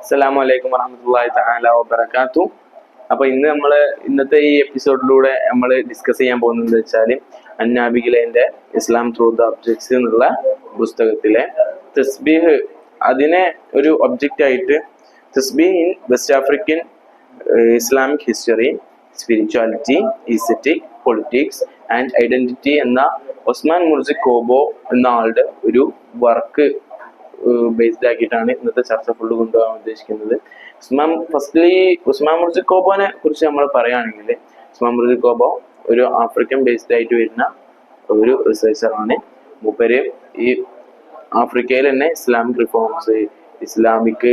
അസ്സലാമു അലൈക്കും വറഹ്മത്തുള്ളാഹി തആല വബറകാതുഹു. അപ്പൊ ഇന്നത്തെ ഈ എപ്പിസോഡിലൂടെ നമ്മൾ ഡിസ്കസ് ചെയ്യാൻ പോകുന്നത് വെച്ചാൽ അന്നാബിഗിലേന്റെ ഇസ്ലാം ത്രൂ ദ ഒബ്ജക്ട്സ് എന്നുള്ള പുസ്തകത്തിലെ തസ്ബീഹ്, അതിനെ ഒരു ഒബ്ജക്റ്റ് ആയിട്ട് tasbih in West African Islamic history, spirituality, aesthetic, politics and identity എന്ന ഒസ്മാൻ മുർസിക് കോബോ എന്ന ആളുടെ ഒരു വർക്ക് ബേസ്ഡ് ആക്കിയിട്ടാണ് ഇന്നത്തെ ചർച്ച ഫുള്ള് കൊണ്ടുപോകാൻ ഉദ്ദേശിക്കുന്നത്. ഉസ്മാൻ മുർസിക് കോബോനെ കുറിച്ച് നമ്മൾ പറയുകയാണെങ്കിൽ, ഉസ്മാൻ മുർസിക് കോബോ ഒരു ആഫ്രിക്കൻ ബേസ്ഡ് ആയിട്ട് വരുന്ന ഒരു റിസർച്ചറാണ്. മൂപ്പര് ഈ ആഫ്രിക്കയിൽ തന്നെ ഇസ്ലാമിക് റിഫോംസ്, ഇസ്ലാമിക്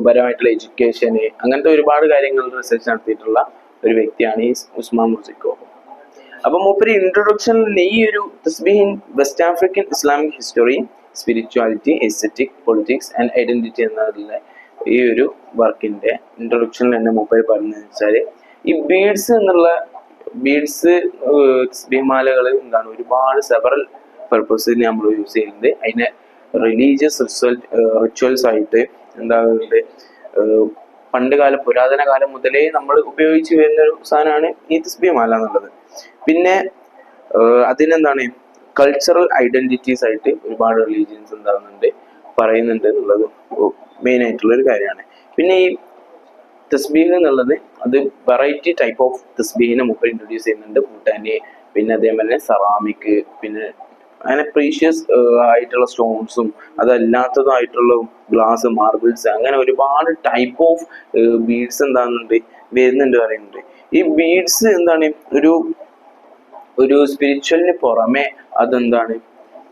പരമായിട്ടുള്ള എഡ്യൂക്കേഷന്, അങ്ങനത്തെ ഒരുപാട് കാര്യങ്ങൾ റിസർച്ച് നടത്തിയിട്ടുള്ള ഒരു വ്യക്തിയാണ് ഈ ഉസ്മാൻ മുർസിക് കോബോ. അപ്പൊ മൂപ്പര് ഇൻട്രൊഡക്ഷനിൽ ഈ ഒരു തസ്ബീഹ് in West African Islamic history, spirituality, aesthetic, politics and identity എന്നതിലെ ഈ ഒരു വർക്കിന്റെ ഇൻട്രൊഡക്ഷനിൽ തന്നെ മൂപ്പര് പറഞ്ഞതെന്ന് വെച്ചാൽ, ഈ ബീഡ്സ് തസ്ബീഹ്മാലകൾ എന്താണ് ഒരുപാട് സെവറൽ പർപ്പസിന് നമ്മൾ യൂസ് ചെയ്യുന്നത്. അതിനെ റിലീജിയസ് റിച്വൽസ് ആയിട്ട് എന്താകുന്നുണ്ട്, പുരാതന കാലം മുതലേ നമ്മൾ ഉപയോഗിച്ച് വരുന്ന ഒരു സാധനമാണ് ഈ തസ്ബീഹ്മാല എന്നുള്ളത്. പിന്നെ അതിനെന്താണ് കൾച്ചറൽ ഐഡന്റിറ്റീസ് ആയിട്ട് ഒരുപാട് റിലീജിയൻസ് എന്താകുന്നുണ്ട്, പറയുന്നുണ്ട് എന്നുള്ളത് മെയിൻ ആയിട്ടുള്ള ഒരു കാര്യമാണ്. പിന്നെ ഈ തസ്ബീഹ് എന്നുള്ളത് അത് വെറൈറ്റി ടൈപ്പ് ഓഫ് തസ്ബീഹിനെ മുമ്പ് ഇൻട്രൊഡ്യൂസ് ചെയ്യുന്നുണ്ട്. ഭൂട്ടാനി, പിന്നെ അതേപോലെ സെറാമിക്, പിന്നെ അങ്ങനെ പ്രീഷ്യസ് ആയിട്ടുള്ള സ്റ്റോൺസും അതല്ലാത്തതായിട്ടുള്ള ഗ്ലാസ്, മാർബിൾസ്, അങ്ങനെ ഒരുപാട് ടൈപ്പ് ഓഫ് ബീഡ്സ് എന്താകുന്നുണ്ട് വരുന്നുണ്ട് പറയുന്നുണ്ട്. ഈ ബീഡ്സ് എന്താണ് ഒരു സ്പിരിച്വലിന് പുറമെ അതെന്താണ്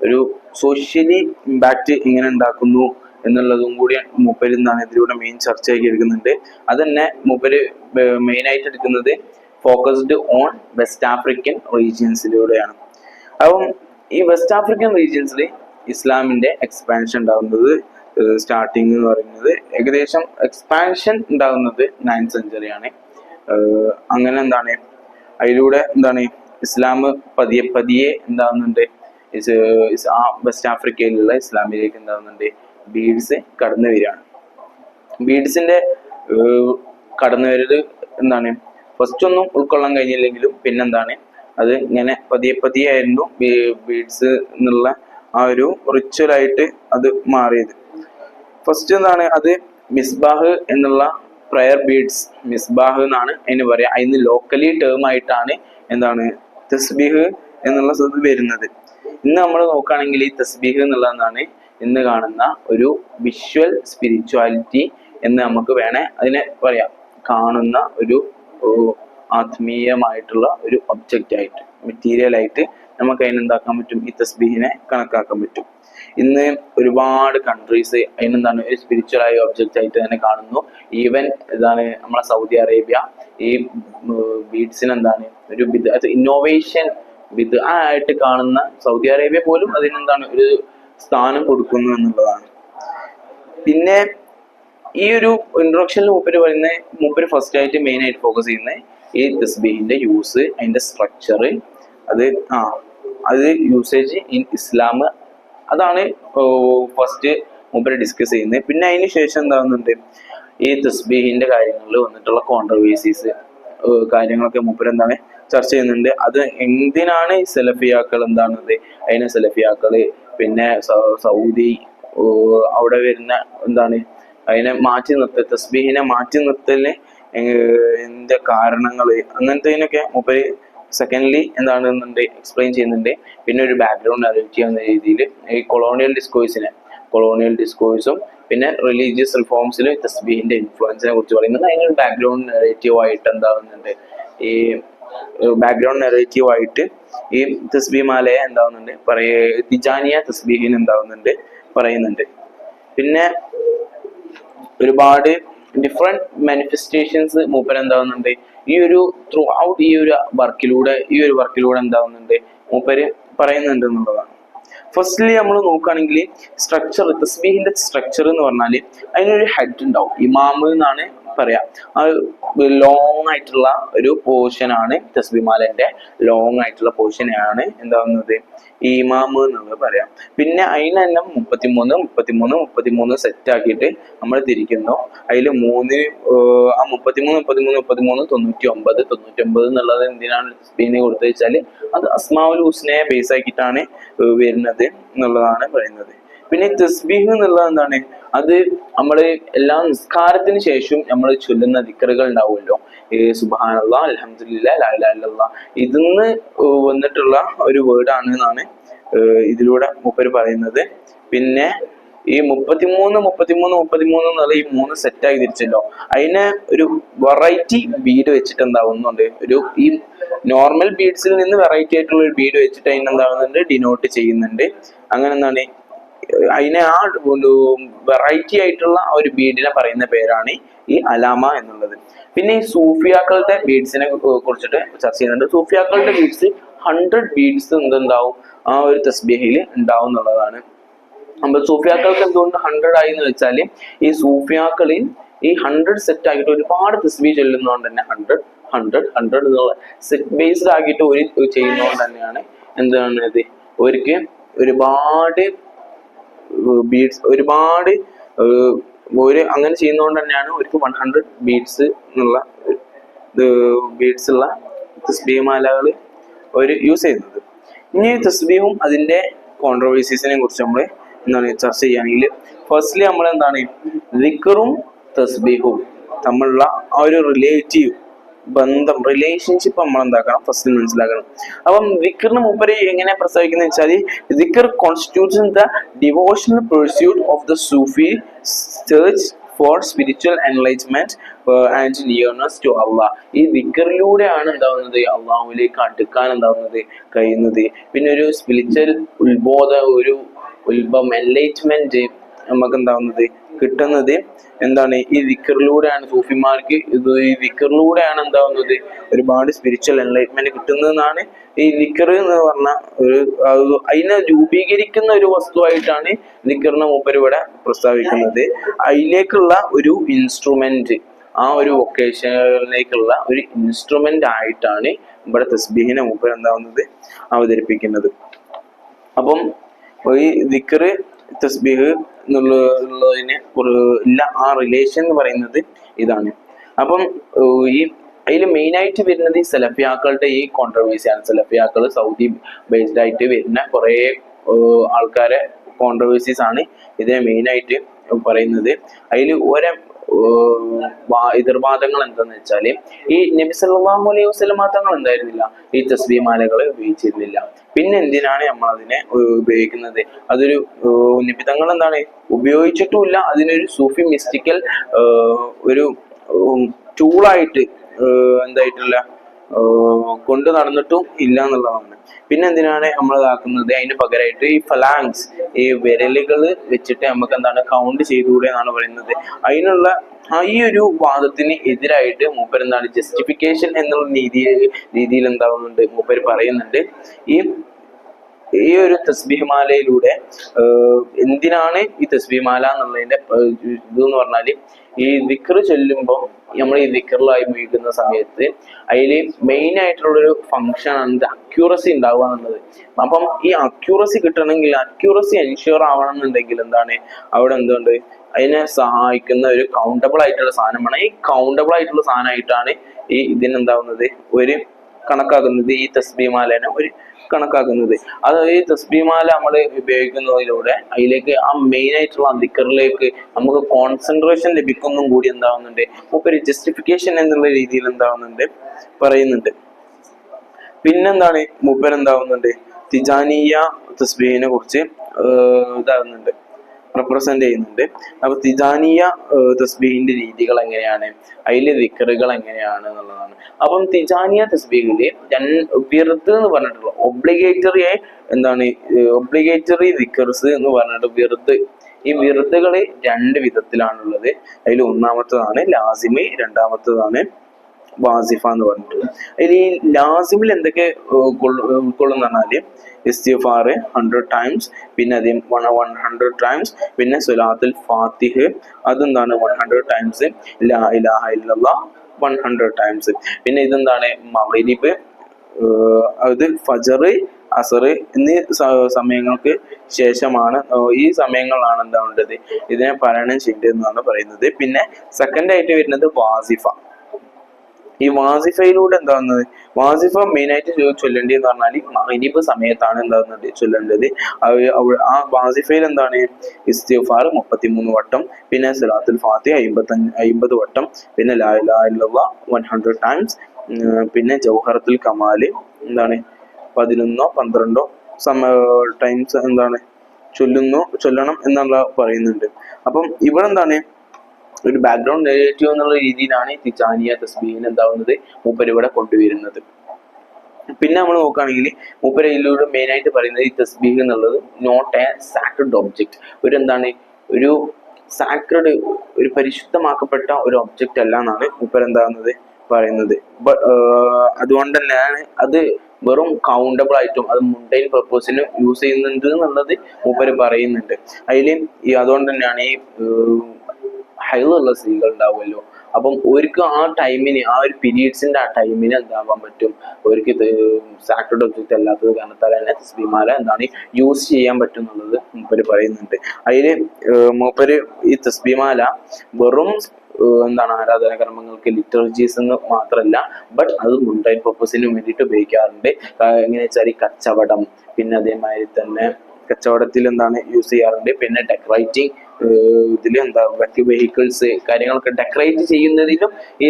ഒരു സോഷ്യലി ഇമ്പാക്റ്റ് എങ്ങനെ ഉണ്ടാക്കുന്നു എന്നുള്ളതും കൂടി മൂപ്പര് എന്താണ് ഇതിലൂടെ മെയിൻ ചർച്ചയാക്കി എടുക്കുന്നുണ്ട്. അതന്നെ മൂപ്പര് മെയിൻ ആയിട്ട് എടുക്കുന്നത് ഫോക്കസ്ഡ് ഓൺ വെസ്റ്റ് ആഫ്രിക്കൻ റീജിയൻസിലൂടെയാണ്. അപ്പം ഈ വെസ്റ്റ് ആഫ്രിക്കൻ റീജിയൻസിൽ ഇസ്ലാമിന്റെ എക്സ്പാൻഷൻ ഉണ്ടാകുന്നത്, സ്റ്റാർട്ടിങ് എന്ന് പറയുന്നത് ഏകദേശം എക്സ്പാൻഷൻ ഉണ്ടാകുന്നത് 9th സെഞ്ചുറിയാണ്. അങ്ങനെ എന്താണ് അതിലൂടെ എന്താണ് ഇസ്ലാം പതിയെ എന്താകുന്നുണ്ട്, വെസ്റ്റ് ആഫ്രിക്കയിലുള്ള ഇസ്ലാമിലേക്ക് എന്താകുന്നുണ്ട് ബീഡ്സ് കടന്നു വരികയാണ്. ബീഡ്സിന്റെ കടന്നു വരല് എന്താണ് ഫസ്റ്റ് ഒന്നും ഉൾക്കൊള്ളാൻ കഴിഞ്ഞില്ലെങ്കിലും പിന്നെന്താണ് അത് ഇങ്ങനെ പതിയെ ആയിരുന്നു ബീഡ്സ് എന്നുള്ള ആ ഒരു റിച്വലായിട്ട് അത് മാറിയത്. ഫസ്റ്റ് എന്താണ് അത് മിസ്ബാഹ് എന്നുള്ള പ്രയർ ബീഡ്സ്, മിസ്ബാഹ് എന്നാണ് അതിന് പറയാ. അതിന് ലോക്കലി ടേം ആയിട്ടാണ് എന്താണ് തസ്ബീഹ് എന്നുള്ള സ്ഥലത്ത് വരുന്നത്. ഇന്ന് നമ്മൾ നോക്കുകയാണെങ്കിൽ ഈ തസ്ബീഹ് എന്നുള്ളതാണ് ഇന്ന് കാണുന്ന ഒരു വിഷ്വൽ സ്പിരിച്വാലിറ്റി എന്ന് നമുക്ക് വേണേ അതിനെ പറയാം. കാണുന്ന ഒരു ആത്മീയമായിട്ടുള്ള ഒരു ഒബ്ജക്റ്റ് ആയിട്ട്, മെറ്റീരിയൽ ആയിട്ട് നമുക്ക് അതിനെന്താക്കാൻ പറ്റും, ഈ തസ്ബീഹിനെ കണക്കാക്കാൻ പറ്റും. ഇന്ന് ഒരുപാട് കൺട്രീസ് അതിനെന്താണ് ഒരു സ്പിരിച്വൽ ആയ ഒബ്ജക്റ്റ് ആയിട്ട് തന്നെ കാണുന്നു. ഈവൻ ഇതാണ് നമ്മളെ സൗദി അറേബ്യ ഈ ബീഡ്സിന് എന്താണ് ഒരു ഇന്നോവേഷൻ ആയിട്ട് കാണുന്ന സൗദി അറേബ്യ പോലും അതിനെന്താണ് ഒരു സ്ഥാനം കൊടുക്കുന്നു എന്നുള്ളതാണ്. പിന്നെ ഈ ഒരു ഇൻട്രൊഡക്ഷനിൽ മൂപ്പര് ഫസ്റ്റ് ആയിട്ട് മെയിൻ ആയിട്ട് ഫോക്കസ് ചെയ്യുന്നത് ഈ തസ്ബീഹിന്റെ യൂസ്, അതിന്റെ സ്ട്രക്ചർ, അത് യൂസേജ് ഇൻ ഇസ്ലാം, അതാണ് ഫസ്റ്റ് മൂപ്പര് ഡിസ്കസ് ചെയ്യുന്നത്. പിന്നെ അതിന് ശേഷം എന്താകുന്നുണ്ട് ഈ തസ്ബീഹിന്റെ കാര്യങ്ങളിൽ വന്നിട്ടുള്ള കോൺട്രവേഴ്സീസ് കാര്യങ്ങളൊക്കെ മൂപ്പര് എന്താണ് ചർച്ച ചെയ്യുന്നുണ്ട്. അത് എന്തിനാണ് ഈ സലഫിയാക്കൾ എന്താണത്, അതിനെ സലഫിയാക്കള്, പിന്നെ സൗദി അവിടെ വരുന്ന എന്താണ് അതിനെ മാറ്റി നിർത്തൽ, തസ്ബീഹിനെ മാറ്റി നിർത്തലിന് എന്ത് കാരണങ്ങള്, അങ്ങനത്തേനൊക്കെ മൂപ്പര് സെക്കൻഡ്ലി എന്താണെന്നുണ്ട് എക്സ്പ്ലെയിൻ ചെയ്യുന്നുണ്ട്. പിന്നെ ഒരു ബാക്ക്ഗ്രൗണ്ട് അറേഞ്ച് ചെയ്യുന്ന രീതിയിൽ ഈ കൊളോണിയൽ ഡിസ്കോഴ്സും പിന്നെ റിലീജിയസ് റിഫോംസിൽ തസ്ബീഹിന്റെ ഇൻഫ്ലുവൻസിനെ കുറിച്ച് പറയുന്നത്. അതിനൊരു ബാക്ക്ഗ്രൗണ്ട് നെറേറ്റീവായിട്ട് എന്താകുന്നുണ്ട്, ഈ ബാക്ക്ഗ്രൗണ്ട് നെറേറ്റീവായിട്ട് ഈ തസ്ബീഹ്മാലയെ എന്താകുന്നുണ്ട് തിജാനിയ തസ്ബീഹിന് എന്താകുന്നുണ്ട് പറയുന്നുണ്ട്. പിന്നെ ഒരുപാട് ഡിഫറെന്റ് മാനിഫെസ്റ്റേഷൻസ് മൂപ്പര് എന്താകുന്നുണ്ട് ഈ ഒരു ത്രൂ ഔട്ട് ഈ ഒരു വർക്കിലൂടെ എന്താകുന്നുണ്ട് മൂപ്പര് പറയുന്നുണ്ട് എന്നുള്ളതാണ്. ഫസ്റ്റ്ലി നമ്മൾ നോക്കുകയാണെങ്കിൽ തസ്ബീഹിന്റെ സ്ട്രക്ചർ എന്ന് പറഞ്ഞാൽ അതിനൊരു ഹെഡ് ഉണ്ടാവും. ഇമാം എന്നാണ് പറയാം. ആ ലോങ് ആയിട്ടുള്ള ഒരു പോർഷൻ ആണ് തസ്ബീമാലന്റെ ലോങ് ആയിട്ടുള്ള പോർഷനെയാണ് എന്താവുന്നത് ഇമാമ് എന്നുള്ളത് പറയാം. പിന്നെ അതിന് തന്നെ 33 സെറ്റ് ആക്കിയിട്ട് നമ്മൾ തിരിക്കുന്നു. അതിൽ ആ 33 99 എന്നുള്ളത് എന്തിനാണ് തസ്ബീഹിന് കൊടുത്തു വെച്ചാല് അത് അസ്മാഉൽ ഹുസ്നയെ ബേസ് ആക്കിയിട്ടാണ് വരുന്നത് എന്നുള്ളതാണ് പറയുന്നത്. പിന്നെ തസ്ബീഹ് എന്നുള്ളത് എന്താണ്, അത് നമ്മള് എല്ലാ നിസ്കാരത്തിന് ശേഷം നമ്മൾ ചൊല്ലുന്ന ദിക്റുകൾ ഉണ്ടാവുമല്ലോ, സുബ്ഹാനല്ലാഹ്, അൽഹംദുലില്ലാഹ്, ലാ ഇലാഹ ഇല്ലല്ലാഹ്, ഇതിന്ന് വന്നിട്ടുള്ള ഒരു വേർഡ് ആണ് എന്നാണ് ഇതിലൂടെ മൂപ്പര് പറയുന്നത്. പിന്നെ ഈ 33 എന്നുള്ള ഈ 3 സെറ്റായി തിരിച്ചല്ലോ, അതിനെ ഒരു വെറൈറ്റി ബീഡ് വെച്ചിട്ട് എന്താവുന്നുണ്ട്, ഈ നോർമൽ ബീഡ്സിൽ നിന്ന് വെറൈറ്റി ആയിട്ടുള്ള ഒരു ബീഡ് വെച്ചിട്ട് അതിനെന്താവുന്നുണ്ട് ഡിനോട്ട് ചെയ്യുന്നുണ്ട്. അങ്ങനെ എന്താണ് അതിനെ ആ വെറൈറ്റി ആയിട്ടുള്ള ഒരു ബീഡിനെ പറയുന്ന പേരാണ് ഈ അലാമ എന്നുള്ളത്. പിന്നെ ഈ സൂഫിയാക്കളുടെ ബീഡ്സിനെ കുറിച്ചിട്ട് ചർച്ച ചെയ്യുന്നുണ്ട്. സൂഫിയാക്കളുടെ ബീഡ്സ് 100 ബീഡ്സ് എന്തുണ്ടാവും ആ ഒരു തസ്ബീഹിൽ ഉണ്ടാവും എന്നുള്ളതാണ്. നമ്മൾ സൂഫിയാക്കൾക്ക് എന്തുകൊണ്ട് 100 ആയി എന്ന് വെച്ചാല് ഈ സൂഫിയാക്കളിൽ ഈ 100 സെറ്റ് ആക്കിയിട്ട് ഒരുപാട് തസ്ബീഹ് ചൊല്ലുന്നതുകൊണ്ട് തന്നെ 100 എന്നുള്ള സെറ്റ് ബേസ്ഡ് ആക്കിയിട്ട് ഒരു ചെയ്യുന്നതുകൊണ്ട് തന്നെയാണ് എന്താണ് ഇത് അവർക്ക് ഒരുപാട് ബീഡ്സ് അങ്ങനെ ചെയ്യുന്നതുകൊണ്ട് തന്നെയാണ് അവർക്ക് 100 ബീഡ്സ് എന്നുള്ള ബീഡ്സ് ഉള്ള തസ്ബീഹ് മാലകൾ അവർ യൂസ് ചെയ്യുന്നത്. ഇനി തസ്ബീഹും അതിന്റെ കോൺട്രവേഴ്സീസിനെ കുറിച്ച് നമ്മൾ എന്താണ് ചർച്ച ചെയ്യുകയാണെങ്കിൽ, ഫസ്റ്റ്ലി നമ്മൾ എന്താണ് ദിക്റും തസ്ബീഹും തമ്മിലുള്ള ആ ഒരു ബന്ധം, റിലേഷൻഷിപ്പ് നമ്മൾ എന്താക്കണം ഫസ്റ്റ് മനസ്സിലാക്കണം. അപ്പം ദിക്റിന് മൂപ്പര് എങ്ങനെ പ്രസ്താവിക്കുന്ന വെച്ചാൽ, dhikr constitutes the devotional pursuit of the Sufi search for spiritual enlightenment and nearness to Allah. ഈ ദിക്റിലൂടെയാണ് എന്താവുന്നത് അള്ളാഹുവിലേക്ക് അടുക്കാൻ എന്താവുന്നത് കഴിയുന്നത്. പിന്നെ ഒരു സ്പിരിച്വൽ എൻലൈറ്റ്മെന്റ് നമുക്ക് എന്താവുന്നത് കിട്ടുന്നത് എന്താണ് ഈ ദിക്റിലൂടെയാണ്. സൂഫിമാർക്ക് ഈ ദിക്റിലൂടെയാണ് എന്താവുന്നത് ഒരുപാട് സ്പിരിച്വൽ എൻലൈറ്റ്മെന്റ് കിട്ടുന്നതെന്നാണ് ഈ ദിക്ർ എന്ന് പറഞ്ഞ അതിനെ രൂപീകരിക്കുന്ന ഒരു വസ്തുവായിട്ടാണ് ദിക്റിനെ മൂപ്പര് ഇവിടെ പ്രസ്താവിക്കുന്നത്. അതിലേക്കുള്ള ഒരു ഇൻസ്ട്രുമെന്റ്, ആ ഒരു വൊക്കേഷനിലേക്കുള്ള ഒരു ഇൻസ്ട്രുമെന്റ് ആയിട്ടാണ് ഇവിടെ തസ്ബീഹിനെ മൂപ്പര് എന്താവുന്നത് അവതരിപ്പിക്കുന്നത്. അപ്പം ഈ ദിക്ർ തസ്ബീഹ് എന്നുള്ളതിന് ഇല്ല ആ റിലേഷൻ എന്ന് പറയുന്നത് ഇതാണ്. അപ്പം ഈ അതിൽ മെയിൻ ആയിട്ട് വരുന്നത് ഈ സലഫിയാക്കളുടെ ഈ കോൺട്രവേഴ്സിയാണ്. സലഫിയാക്കൾ സൗദി ബേസ്ഡ് ആയിട്ട് വരുന്ന കുറെ ആൾക്കാരെ കോൺട്രവേഴ്സീസ് ആണ് ഇതിനെ മെയിൻ ആയിട്ട് പറയുന്നത്. അതിൽ എതിർവാദങ്ങൾ എന്താന്ന് വെച്ചാല്, ഈ നബി സല്ലല്ലാഹു അലൈഹി വസല്ലം തങ്ങൾ എന്തായിരുന്നില്ല ഈ തസ്ബീഹ് മാലകളെ ഉപയോഗിച്ചിരുന്നില്ല. പിന്നെ എന്തിനാണ് നമ്മൾ അതിനെ ഉപയോഗിക്കുന്നത്? അതൊരു നബി തങ്ങൾ എന്താണ് ഉപയോഗിച്ചിട്ടുമില്ല, അതിനൊരു സൂഫി മിസ്റ്റിക്കൽ ഒരു ടൂളായിട്ട് എന്തായിട്ടില്ല കൊണ്ട് നടന്നിട്ടും ഇല്ല എന്നുള്ളതാണ്. പിന്നെ എന്തിനാണ് നമ്മൾ ഇതാക്കുന്നത്? അതിന് പകരമായിട്ട് ഈ ഫലാങ്സ്, ഈ വിരലുകൾ വെച്ചിട്ട് നമുക്ക് എന്താണ് കൗണ്ട് ചെയ്തുകൂടെ എന്നാണ് പറയുന്നത്. അതിനുള്ള ഈ ഒരു വാദത്തിന് എതിരായിട്ട് മൂപ്പർ എന്താണ് ജസ്റ്റിഫിക്കേഷൻ എന്നുള്ള രീതിയിൽ എന്താവുന്നുണ്ട് മൂപ്പർ പറയുന്നുണ്ട്. ഈ ഒരു തസ്ബീഹ് മാലയിലൂടെ എന്തിനാണ് ഈ തസ്ബീഹ് മാല എന്നുള്ളതിന്റെ ഇതെന്ന് പറഞ്ഞാല്, ഈ ദിക്ർ ചൊല്ലുമ്പോൾ നമ്മൾ ഈ ദിക്റിലായി ഉപയോഗിക്കുന്ന സമയത്ത് അതിൽ മെയിൻ ആയിട്ടുള്ളൊരു ഫങ്ഷൻ ആണ് അക്യൂറസി ഉണ്ടാവുക എന്നുള്ളത്. അപ്പം ഈ അക്യൂറസി കിട്ടണമെങ്കിൽ, അക്യൂറസി എൻഷുർ ആവണം എന്നുണ്ടെങ്കിൽ എന്താണ് അവിടെ എന്തുകൊണ്ട് അതിനെ സഹായിക്കുന്ന ഒരു കൗണ്ടബിൾ ആയിട്ടുള്ള സാധനമാണ്. ഈ കൗണ്ടബിൾ ആയിട്ടുള്ള സാധനമായിട്ടാണ് ഈ ഇതിനെന്താവുന്നത് കണക്കാക്കുന്നത്, ഈ തസ്ബീഹ് മാലേനെ കണക്കാക്കുന്നത്. അത് ഈ തസ്ബീഹ് മാല നമ്മൾ ഉപയോഗിക്കുന്നതിലൂടെ അതിലേക്ക് ആ മെയിൻ ആയിട്ടുള്ള ദിക്റിലേക്ക് നമുക്ക് കോൺസെൻട്രേഷൻ ലഭിക്കുന്നതും കൂടി എന്താവുന്നുണ്ട് മൂപ്പര് ജസ്റ്റിഫിക്കേഷൻ എന്നുള്ള രീതിയിൽ എന്താവുന്നുണ്ട് പറയുന്നുണ്ട്. പിന്നെന്താണ് മൂപ്പര് എന്താവുന്നുണ്ട് തിജാനിയ തസ്ബീഹിനെ കുറിച്ച് ഇതാകുന്നുണ്ട്, റെപ്രസെന്റ് ചെയ്യുന്നുണ്ട്. അപ്പൊ തിജാനിയ തസ്ബീഹിന്റെ രീതികൾ എങ്ങനെയാണ്, അതിലെ ദിക്റുകൾ എങ്ങനെയാണ് എന്നുള്ളതാണ്. അപ്പം തിജാനിയ തസ്ബീഹില് വിർദ് എന്ന് പറഞ്ഞിട്ടുള്ള ഒബ്ലിഗേറ്ററി ദിക്ർസ് എന്ന് പറഞ്ഞിട്ട് വിർദ്, ഈ വിർദുകള് 2 വിധത്തിലാണുള്ളത്. അതിൽ ഒന്നാമത്തതാണ് ലാസിമി, രണ്ടാമത്തതാണ് വാസിഫ എന്ന് പറഞ്ഞിട്ടുള്ളത്. അതിൽ ഈ ലാസിമിൽ എന്തൊക്കെ ഉൾക്കൊള്ളുന്ന പറഞ്ഞാല് ഇസ്തിഗ്ഫാർ 100 ടൈംസ്, പിന്നെ അതേ 100 ടൈംസ്, പിന്നെ സുലാത്തുൽ ഫാത്തിഹ് അതെന്താണ് 100 ടൈംസ്, ലാ ഇലാഹ ഇല്ലല്ലാഹ് 100 ടൈംസ്. പിന്നെ ഇതെന്താണ് മഗ്രിബ്, അത് ഫജർ, അസർ എന്നീ സമയങ്ങൾക്ക് ശേഷമാണ്, ഈ സമയങ്ങളാണ് എന്താ വേണ്ടത് ഇതിനെ പാരായണം ചെയ്യേണ്ടതെന്നാണ് പറയുന്നത്. പിന്നെ സെക്കൻഡ് ആയിട്ട് വരുന്നത് വാസിഫ. ഈ വാസിഫയിലൂടെ എന്താകുന്നത്, വാസിഫ മെയിൻ ആയിട്ട് ചൊല്ലേണ്ടത് പറഞ്ഞാൽ മഗ്രിബ് സമയത്താണ് എന്താകുന്നത് ചൊല്ലേണ്ടത്. ആ വാസിഫയിൽ എന്താണ് ഇസ്തിഗ്ഫാർ 33 വട്ടം, പിന്നെ സലാത്തുൽ ഫാത്തിഹ 50 വട്ടം, പിന്നെ ലാ ഇലാഹ ഇല്ലല്ലാഹ് 100 ടൈംസ്, പിന്നെ ജൗഹറത്തുൽ കമാല് എന്താണ് 11-12 ടൈംസ് എന്താണ് ചൊല്ലണം എന്നുള്ള പറയുന്നുണ്ട്. അപ്പം ഇവിടെ എന്താണ് ഒരു ബാക്ക്ഗ്രൗണ്ട് നെഗറ്റീവ് എന്നുള്ള രീതിയിലാണ് തിജാനിയ തസ്ബീഹിന് എന്താവുന്നത് മൂപ്പര് ഇവിടെ കൊണ്ടുവരുന്നത്. പിന്നെ നമ്മൾ നോക്കുകയാണെങ്കിൽ മൂപ്പര് ഇതിലൂടെ മെയിൻ ആയിട്ട് പറയുന്നത് ഈ തസ്ബീഹ് എന്നുള്ളത് നോട്ട് എ സാക്രഡ് ഒബ്ജക്റ്റ്, ഒരു എന്താണ് ഒരു സാക്രഡ്, ഒരു പരിശുദ്ധമാക്കപ്പെട്ട ഒരു ഒബ്ജക്റ്റ് അല്ല എന്നാണ് മൂപ്പര് എന്താകുന്നത് പറയുന്നത്. അതുകൊണ്ട് തന്നെയാണ് അത് വെറും കൗണ്ടബിൾ ആയിട്ടും അത് മുണ്ടൈൻ പർപ്പസിന് യൂസ് ചെയ്യുന്നുണ്ട് എന്നുള്ളത് മൂപ്പര് പറയുന്നുണ്ട്. അതുകൊണ്ട് തന്നെയാണ് ഈ ഹൈലുള്ള സ്ത്രീകൾ ഉണ്ടാവുമല്ലോ, അപ്പം അവർക്ക് ആ ടൈമിന്, ആ ഒരു പീരീഡ്സിന്റെ ആ ടൈമിന് എന്താവാൻ പറ്റും, അവർക്ക് സാക്രഡ് ഒബ്ജക്റ്റ് അല്ലാത്തത് കാരണത്താൽ തന്നെ തസ്ബീഹ്മാല എന്താണ് യൂസ് ചെയ്യാൻ പറ്റും എന്നുള്ളത് മൂപ്പര് പറയുന്നുണ്ട്. അതില് മൂപ്പര് ഈ തസ്ബീഹ്മാല വെറും എന്താണ് ആരാധന കർമ്മങ്ങൾക്ക്, ലിറ്റർജീസ് എന്ന് മാത്രമല്ല, ബട്ട് അത് മുണ്ടൈൻ പർപ്പസിന് വേണ്ടിയിട്ട് ഉപയോഗിക്കാറുണ്ട്. എങ്ങനെ വെച്ചാൽ ഈ കച്ചവടം, പിന്നെ അതേമാതിരി തന്നെ കച്ചവടത്തിൽ എന്താണ് യൂസ് ചെയ്യാറുണ്ട്. പിന്നെ ഡെക്കറേറ്റിംഗ് ഇതിൽ എന്താ വെഹിക്കിൾസ് കാര്യങ്ങളൊക്കെ ഡെക്കറേറ്റ് ചെയ്യുന്നതിലും ഈ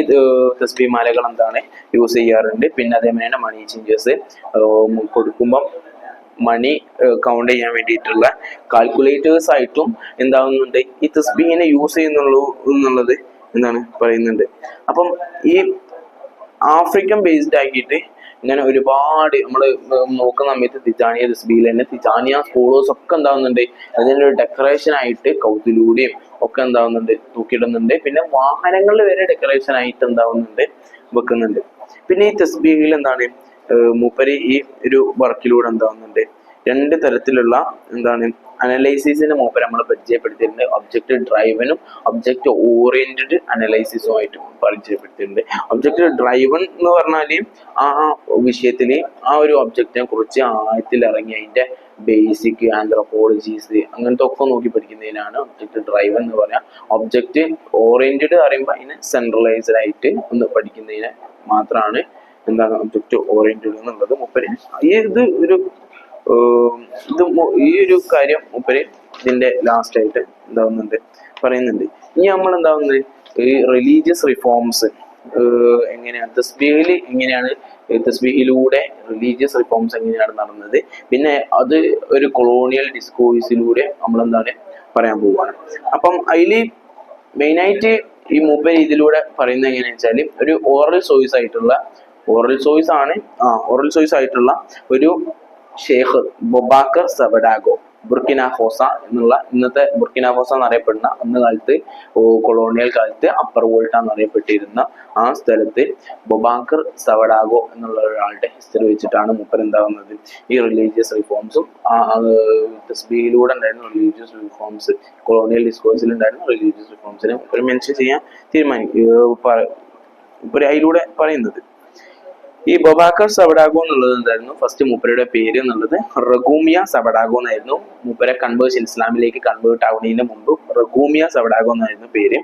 തസ്ബീഹ് മാലകൾ എന്താണ് യൂസ് ചെയ്യാറുണ്ട്. പിന്നെ അതേമാതിരി മണി ചേഞ്ചേഴ്സ് കൊടുക്കുമ്പം മണി കൗണ്ട് ചെയ്യാൻ വേണ്ടിയിട്ടുള്ള കാൽക്കുലേറ്റേഴ്സ് ആയിട്ടും എന്താവുന്നുണ്ട് ഈ തസ്ബീഹിനെ യൂസ് ചെയ്യുന്നുള്ളൂ എന്നുള്ളത് എന്താണ് പറയുന്നുണ്ട്. അപ്പം ഈ ആഫ്രിക്കൻ ബേസ്ഡ് ആക്കിയിട്ട് ഇങ്ങനെ ഒരുപാട് നമ്മൾ നോക്കുന്ന സമയത്ത് തിജാനിയ തസ്ബീഹിൽ തന്നെ തിജാനിയ സ്കോളേഴ്സ് ഒക്കെ എന്താവുന്നുണ്ട് അതിൻ്റെ ഒരു ഡെക്കറേഷൻ ആയിട്ട് കൗത്തിലൂടെയും ഒക്കെ എന്താവുന്നുണ്ട് തൂക്കിയിടുന്നുണ്ട്. പിന്നെ വാഹനങ്ങളിൽ വരെ ഡെക്കറേഷൻ ആയിട്ട് എന്താവുന്നുണ്ട് വെക്കുന്നുണ്ട്. പിന്നെ ഈ തസ്ബീഹിൽ എന്താണ് മൂപ്പര് ഈ ഒരു വർക്കിലൂടെ എന്താവുന്നുണ്ട് രണ്ട് തരത്തിലുള്ള എന്താണ് അനലൈസിസിന് മൂപ്പര് നമ്മളെ പരിചയപ്പെടുത്തിയിട്ടുണ്ട്. ഒബ്ജക്റ്റ് ഡ്രൈവനും ഒബ്ജക്റ്റ് ഓറിയന്റഡ് അനലൈസിസും ആയിട്ട് പരിചയപ്പെടുത്തിയിട്ടുണ്ട്. ഒബ്ജക്റ്റ് ഡ്രൈവൻ എന്ന് പറഞ്ഞാൽ ആ വിഷയത്തിൽ ആ ഒരു ഒബ്ജക്റ്റിനെ കുറിച്ച് ആഴത്തിൽ ഇറങ്ങി അതിന്റെ ബേസിക് ആന്ത്രോപോളജീസ് അങ്ങനത്തെ ഒക്കെ നോക്കി പഠിക്കുന്നതിനാണ് ഒബ്ജക്റ്റ് ഡ്രൈവൻ എന്ന് പറയാം. ഒബ്ജക്റ്റ് ഓറിയന്റഡ് പറയുമ്പോൾ അതിനെ സെൻട്രലൈസ്ഡ് ആയിട്ട് ഒന്ന് പഠിക്കുന്നതിന് മാത്രമാണ് എന്താണ് ഒബ്ജക്റ്റ് ഓറിയന്റഡ് എന്നുള്ളത് മൂപ്പര് ഈ ഒരു കാര്യം മൂപ്പര് ഇതിന്റെ ലാസ്റ്റ് ആയിട്ട് എന്താവുന്നുണ്ട് പറയുന്നുണ്ട്. ഇനി നമ്മൾ എന്താവുന്നത് ഈ റിലീജിയസ് റിഫോംസ് എങ്ങനെയാണ് തസ്ബീഹിൽ, എങ്ങനെയാണ് തസ്ബീഹിലൂടെ റിലീജിയസ് റിഫോംസ് എങ്ങനെയാണ് നടന്നത്, പിന്നെ അത് ഒരു കൊളോണിയൽ ഡിസ്കോഴ്സിലൂടെ നമ്മൾ എന്താണ് പറയാൻ പോവുകയാണ്. അപ്പം അതിൽ മെയിനായിട്ട് ഈ മൂപ്പര് ഇതിലൂടെ പറയുന്നത് എങ്ങനെയാണെന്ന് വെച്ചാൽ ഒരു ഓറൽ ചോയ്സ് ആയിട്ടുള്ള ഒരു ഷെയ്ഖ് ബൊബാക്കർ സബഡാഗോ ബുർക്കിനാഫോസ എന്നുള്ള ഇന്നത്തെ ബുർക്കിനാഫോസ എന്നറിയപ്പെടുന്ന അന്ന് കാലത്ത് കൊളോണിയൽ കാലത്ത് അപ്പർ വോൾട്ട എന്നറിയപ്പെട്ടിരുന്ന ആ സ്ഥലത്ത് ബൊബാക്കർ സവഡാഗോ എന്നുള്ള ഒരാളുടെ ഹിസ്റ്ററി വെച്ചിട്ടാണ് മൂപ്പർ എന്താകുന്നത് ഈ റിലീജിയസ് റിഫോംസും തസ്ബീഹിലൂടെ ഉണ്ടായിരുന്ന റിലീജിയസ് റിഫോംസ് കൊളോണിയൽ ഡിസ്കോഴ്സിൽ ഉണ്ടായിരുന്ന റിലീജിയസ് റിഫോംസിനെ മൂപ്പർ മെൻഷൻ ചെയ്യാൻ മൂപ്പർ അതിലൂടെ പറയുന്നത്. ഈ ബൊബാക്കർ സബഡാഗോ എന്നുള്ളത് എന്തായിരുന്നു, ഫസ്റ്റ് മൂപ്പരുടെ പേര് എന്നുള്ളത് റഗൂമിയ സബഡാഗോ എന്നായിരുന്നു. മൂപ്പരെ കൺവേർഷൻ ഇസ്ലാമിലേക്ക് കൺവേർട്ട് ആവുന്നതിന് മുമ്പ് റഗൂമിയ സബഡാഗോ എന്നായിരുന്നു പേര്.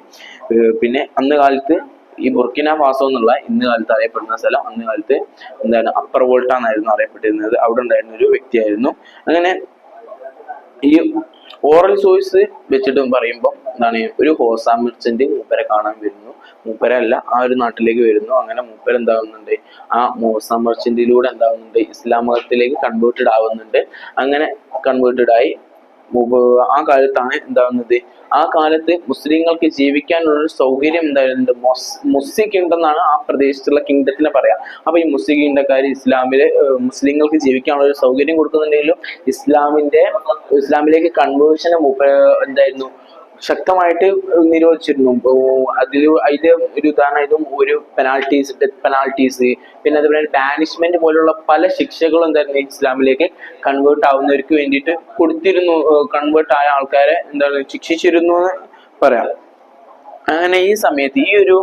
പിന്നെ അന്ന് കാലത്ത് ഈ ബുർക്കിന ഫാസോ എന്നുള്ള ഇന്ന് കാലത്ത് അറിയപ്പെടുന്ന സ്ഥലം അന്ന് കാലത്ത് എന്താണ് അപ്പർ വോൾട്ട എന്നായിരുന്നു അറിയപ്പെട്ടിരുന്നത്. അവിടെ ഉണ്ടായിരുന്ന ഒരു വ്യക്തിയായിരുന്നു. അങ്ങനെ ഈ ഓറൽ ചോയ്സ് വെച്ചിട്ട് പറയുമ്പോൾ എന്താണ് ഒരു ഹോസ മെർച്ചന്റ് മൂപ്പരെ കാണാൻ വരുന്നു, മൂപ്പരല്ല ആ ഒരു നാട്ടിലേക്ക് വരുന്നു. അങ്ങനെ മൂപ്പര എന്താകുന്നുണ്ട് ആ ഹോസ മെർച്ചന്റിലൂടെ എന്താകുന്നുണ്ട് ഇസ്ലാം മതത്തിലേക്ക് കൺവേർട്ടഡ് ആവുന്നുണ്ട്. അങ്ങനെ കൺവേർട്ടഡ് ആയി ആ കാലത്താണ് എന്താകുന്നത്, ആ കാലത്ത് മുസ്ലിങ്ങൾക്ക് ജീവിക്കാനുള്ളൊരു സൗകര്യം എന്തായാലും മുസ്ലി കിങ്ഡം എന്നാണ് ആ പ്രദേശത്തുള്ള കിങ്ഡത്തിനെ പറയാം. അപ്പൊ ഈ മുസ്ലിം കിങ്ഡക്കാർ മുസ്ലിങ്ങൾക്ക് ജീവിക്കാനുള്ള ഒരു സൗകര്യം കൊടുക്കുന്നുണ്ടെങ്കിലും ഇസ്ലാമിലേക്ക് കൺവേർഷന് എന്തായിരുന്നു ശക്തമായിട്ട് നിരോധിച്ചിരുന്നു. അതിന്റെ ഒരു ഉദാഹരണമായിട്ടും ഒരു പെനാൽറ്റീസ്, ഡെത്ത് പെനാൽറ്റീസ്, പിന്നെ അതുപോലെ ബാനിഷ്മെന്റ് പോലുള്ള പല ശിക്ഷകളും എന്തായിരുന്നു ഇസ്ലാമിലേക്ക് കൺവേർട്ട് ആവുന്നവർക്ക് വേണ്ടിയിട്ട് കൊടുത്തിരുന്നു. കൺവേർട്ട് ആയ ആൾക്കാരെ എന്താണ് ശിക്ഷിച്ചിരുന്നു എന്ന് പറയാം. അങ്ങനെ ഈ സമയത്ത് ഈ ഒരു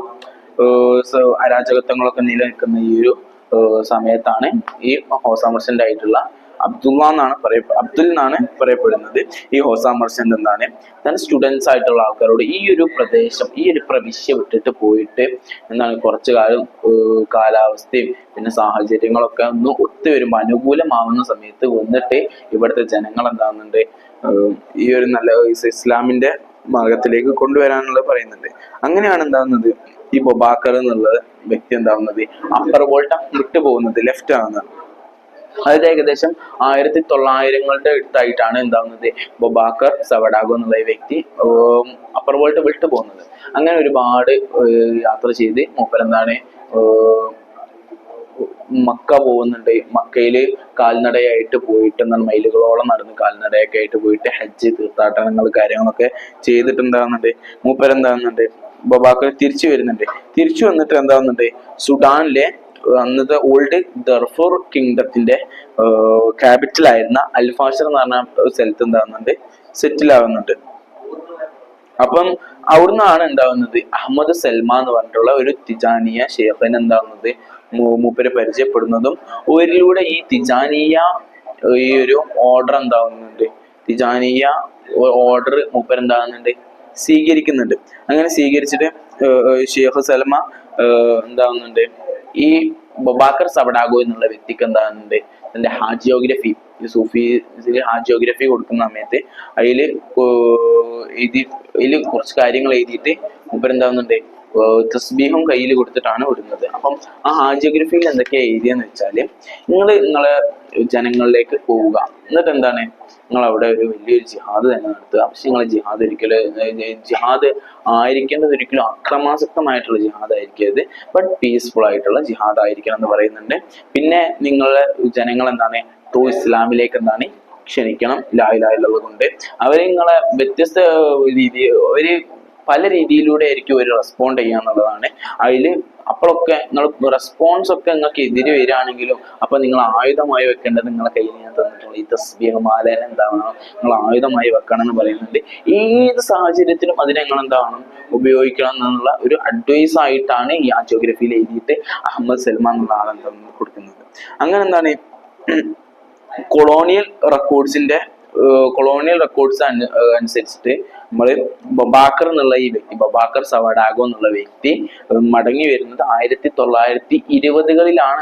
അരാജകത്വങ്ങളൊക്കെ നിലനിൽക്കുന്ന ഈ ഒരു സമയത്താണ് ഈ ഹോസാ മർച്ചന്റ് ആയിട്ടുള്ള അബ്ദുൽ എന്നാണ് പറയപ്പെടുന്നത്. ഈ ഹോസാ മർച്ചന്റ് എന്താണ് ഞാൻ സ്റ്റുഡൻസ് ആയിട്ടുള്ള ആൾക്കാരോട് ഈ ഒരു പ്രദേശം, ഈ ഒരു പ്രവിശ്യ വിട്ടിട്ട് പോയിട്ട് എന്താണ് കുറച്ചു കാലം കാലാവസ്ഥയും പിന്നെ സാഹചര്യങ്ങളൊക്കെ ഒന്ന് ഒത്തുവരുമ്പോൾ അനുകൂലമാവുന്ന സമയത്ത് വന്നിട്ട് ഇവിടുത്തെ ജനങ്ങൾ എന്താകുന്നുണ്ട് ഈ ഒരു നല്ല ഇസ്ലാമിന്റെ മാർഗത്തിലേക്ക് കൊണ്ടുവരാനുള്ളത് പറയുന്നുണ്ട്. അങ്ങനെയാണ് എന്താകുന്നത് ഈ ബൊബാക്കർ എന്നുള്ള വ്യക്തി എന്താകുന്നത് അപ്പർ വോൾട്ട വിട്ടു പോകുന്നത്, ലെഫ്റ്റ് ആവുന്നത്. അതായത് ഏകദേശം 1900-ങ്ങളുടെ അടുത്തായിട്ടാണ് എന്താവുന്നത് ബൊബാക്കർ സവഡാഗോ എന്നുള്ള വ്യക്തി അപ്പർ വോൾട്ട് വിട്ടു പോകുന്നത്. അങ്ങനെ ഒരുപാട് യാത്ര ചെയ്ത് മൂപ്പരെന്താണ് മക്ക പോകുന്നുണ്ട്. മക്കയില് കാൽനടയായിട്ട് പോയിട്ട് എന്താണ് മൈലുകളോളം നടന്ന് കാൽനടയൊക്കെ ആയിട്ട് പോയിട്ട് ഹജ്ജ്, തീർത്ഥാടനങ്ങൾ, കാര്യങ്ങളൊക്കെ ചെയ്തിട്ടുണ്ടാകുന്നുണ്ട്. മൂപ്പരെന്താകുന്നുണ്ട് ബൊബാക്കർ തിരിച്ചു വരുന്നുണ്ട്. തിരിച്ചു വന്നിട്ട് എന്താകുന്നുണ്ട് സുഡാനിലെ അന്നത്തെ ഓൾഡ് ദർഫൂർ കിങ്ഡത്തിന്റെ ക്യാപിറ്റൽ ആയിരുന്ന അൽഫാഷർ എന്ന് പറഞ്ഞ സ്ഥലത്ത് എന്താകുന്നുണ്ട് സെറ്റിൽ ആവുന്നുണ്ട്. അപ്പം അവിടുന്നാണ് ഉണ്ടാവുന്നത് അഹമ്മദ് സൽമാൻ എന്ന് പറഞ്ഞിട്ടുള്ള ഒരു തിജാനിയ ഷേഖിനെ എന്താവുന്നത് മൂപ്പര് പരിചയപ്പെടുന്നതും ഒരിലൂടെ ഈ തിജാനിയ ഈ ഒരു ഓർഡർ എന്താവുന്നുണ്ട്, തിജാനിയ ഓർഡർ മൂപ്പരെന്താകുന്നുണ്ട് സ്വീകരിക്കുന്നുണ്ട്. അങ്ങനെ സ്വീകരിച്ചിട്ട് ഷേഖ് സൽമ എന്താവുന്നുണ്ട് ഈ ബൊബാക്കർ സവഡാഗോ എന്നുള്ള വ്യക്തിക്ക് എന്താകുന്നുണ്ട് തന്റെ ഹാജിയോഗ്രഫി, സൂഫിസിൽ ഹാജിയോഗ്രഫി കൊടുക്കുന്ന സമയത്ത് അതില് കുറച്ച് കാര്യങ്ങൾ എഴുതിയിട്ട് മൂപ്പരെന്താവുന്നുണ്ട് തസ്ബീഹും കയ്യിൽ കൊടുത്തിട്ടാണ് വിടുന്നത്. അപ്പം ആ ഹാജിയോഗ്രഫിയിൽ എന്തൊക്കെയാ എഴുതിയെന്ന് വെച്ചാല് നിങ്ങളെ ജനങ്ങളിലേക്ക് പോവുക, എന്നിട്ട് എന്താണ് നിങ്ങൾ അവിടെ ഒരു വലിയൊരു ജിഹാദ് തന്നെ നടത്തുക. പക്ഷെ നിങ്ങൾ ജിഹാദ് ആയിരിക്കേണ്ടത് ഒരിക്കലും അക്രമാസക്തമായിട്ടുള്ള ജിഹാദ് ആയിരിക്കരുത്, ബട്ട് പീസ്ഫുൾ ആയിട്ടുള്ള ജിഹാദ് ആയിരിക്കണം എന്ന് പറയുന്നുണ്ട്. പിന്നെ നിങ്ങളെ ജനങ്ങൾ എന്താണ് ട്രൂ ഇസ്ലാമിലേക്ക് എന്താണ് ക്ഷണിക്കണം, ലാ ഇലാഹ ഇല്ലല്ലാഹ് കൊണ്ട്. അവരെ നിങ്ങളെ വ്യത്യസ്ത ഒരു പല രീതിയിലൂടെ ആയിരിക്കും ഒരു റെസ്പോണ്ട് ചെയ്യുക എന്നുള്ളതാണ്. അതിൽ അപ്പോഴൊക്കെ നിങ്ങൾ റെസ്പോൺസ് ഒക്കെ നിങ്ങൾക്ക് എതിരെ വരികയാണെങ്കിലും അപ്പൊ നിങ്ങൾ ആയുധമായി വെക്കേണ്ടത് നിങ്ങളെ കയ്യിൽ ഞാൻ തന്നിട്ടുള്ള ഈ തസ്ബീഹ് മാലേനെ എന്താവണം നിങ്ങൾ ആയുധമായി വെക്കണം എന്ന് പറയുന്നുണ്ട്. ഏത് സാഹചര്യത്തിലും അതിനെ നിങ്ങൾ എന്താവണം ഉപയോഗിക്കണം എന്നുള്ള ഒരു അഡ്വൈസ് ആയിട്ടാണ് ഈ ജിയോഗ്രഫിയിൽ എഴുതിയിട്ട് അഹമ്മദ് സൽമാൻ എന്നുള്ള ആളെന്താ കൊടുക്കുന്നത്. അങ്ങനെ എന്താണ് കൊളോണിയൽ റെക്കോർഡ്സ് അനുസരിച്ചിട്ട് നമ്മള് ബൊബാക്കർ എന്നുള്ള ഈ വ്യക്തി, ബൊബാക്കർ സവഡാഗോ എന്നുള്ള വ്യക്തി മടങ്ങി വരുന്നത് 1920-കളിലാണ്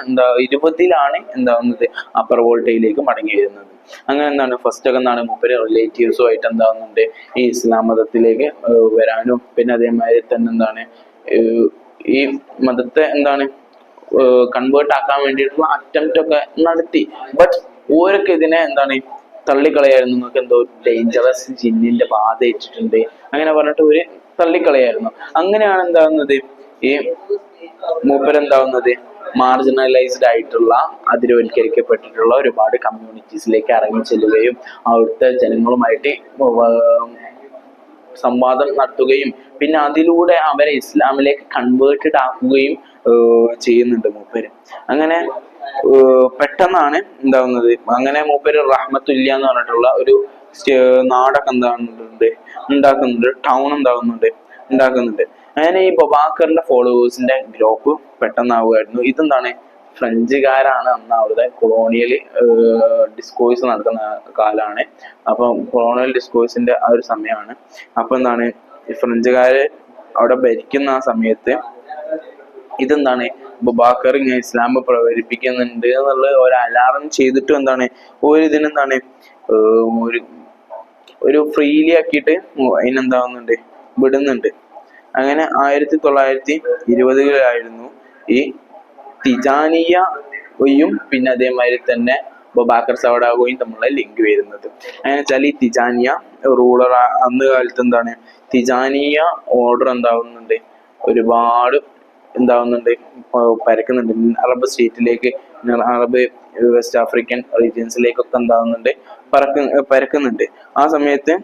എന്താവുന്നത് അപ്പർ വോൾട്ടയിലേക്ക് മടങ്ങി വരുന്നത്. അങ്ങനെ എന്താണ് ഫസ്റ്റ് ഒക്കെ എന്താണ് മൂപ്പര് റിലേറ്റീവ്സുമായിട്ട് എന്താവുന്നുണ്ട് ഈ ഇസ്ലാം മതത്തിലേക്ക് വരാനും പിന്നെ അതേമാതിരി തന്നെ എന്താണ് ഈ മതത്തെ എന്താണ് കൺവേർട്ട് ആക്കാൻ വേണ്ടിയിട്ടുള്ള അറ്റംപ്റ്റ് ഒക്കെ നടത്തി. ബട്ട് ഓരൊക്കെ ഇതിനെ എന്താണ് തള്ളിക്കളയായിരുന്നു. നിങ്ങൾക്ക് എന്തോ ഡേഞ്ചറസ് ജിന്നിന്റെ ബാധ ഏറ്റിട്ടുണ്ട് അങ്ങനെ പറഞ്ഞിട്ട് ഒരു തള്ളിക്കളയായിരുന്നു. അങ്ങനെയാണ് എന്താവുന്നത് ഈ മൂപ്പരെന്താവുന്നത് മാർജിനലൈസ്ഡ് ആയിട്ടുള്ള അതിരവൽക്കരിക്കപ്പെട്ടിട്ടുള്ള ഒരുപാട് കമ്മ്യൂണിറ്റീസിലേക്ക് ഇറങ്ങി ചെല്ലുകയും അവിടുത്തെ ജനങ്ങളുമായിട്ട് സംവാദം നടത്തുകയും പിന്നെ അതിലൂടെ അവരെ ഇസ്ലാമിലേക്ക് കൺവേർട്ടഡ് ആക്കുകയും ചെയ്യുന്നുണ്ട് മൂപ്പര്. അങ്ങനെ പെട്ടെന്നാണ് എന്താവുന്നത് അങ്ങനെ മൂപ്പര് റഹ്മത്തുല്ല എന്ന് പറഞ്ഞിട്ടുള്ള ഒരു നാടൊക്കെ ഉണ്ടാക്കുന്നുണ്ട്, ടൗൺ ഉണ്ടാക്കുന്നുണ്ട്. അങ്ങനെ ഈ ബൊബാക്കറിന്റെ ഫോളോവേഴ്സിന്റെ ഗ്രൂപ്പ് പെട്ടെന്നാവുമായിരുന്നു. ഇതെന്താണ് ഫ്രഞ്ചുകാരാണ് അന്ന് അവിടെ കൊളോണിയൽ ഡിസ്കോഴ്സ് നടക്കുന്ന കാലമാണ്. അപ്പം കൊളോണിയൽ ഡിസ്കോഴ്സിന്റെ ആ ഒരു സമയമാണ്. അപ്പൊ എന്താണ് ഈ ഫ്രഞ്ചുകാര് അവിടെ ഭരിക്കുന്ന ആ സമയത്ത് ഇതെന്താണ് ബുബാക്കർ ഇങ്ങനെ ഇസ്ലാം പ്രചരിപ്പിക്കുന്നുണ്ട് എന്നുള്ള ഒരു അലാറം ചെയ്തിട്ടും എന്താണ് ഇതിനെന്താണ് ഒരു ഫ്രീലി ആക്കിയിട്ട് അതിനെന്താവുന്നുണ്ട് വിടുന്നുണ്ട്. അങ്ങനെ 1920-കളിലായിരുന്നു ഈ തിജാനിയയും പിന്നെ അതേമാതിരി തന്നെ ബൊബാക്കർ സവഡാഗോയും തമ്മിലുള്ള ലിങ്ക് വരുന്നത്. അങ്ങനെ വെച്ചാൽ ഈ തിജാനിയ റൂളർ അന്ന് കാലത്ത് എന്താണ് തിജാനിയ ഓർഡർ എന്താവുന്നുണ്ട് ഒരുപാട് പരക്കുന്നുണ്ട്. അറബ് സ്റ്റേറ്റിലേക്ക്, അറബ് വെസ്റ്റ് ആഫ്രിക്കൻ റീജിയൻസിലേക്കൊക്കെ എന്താവുന്നുണ്ട് പരക്കുന്നുണ്ട്. ആ സമയത്ത്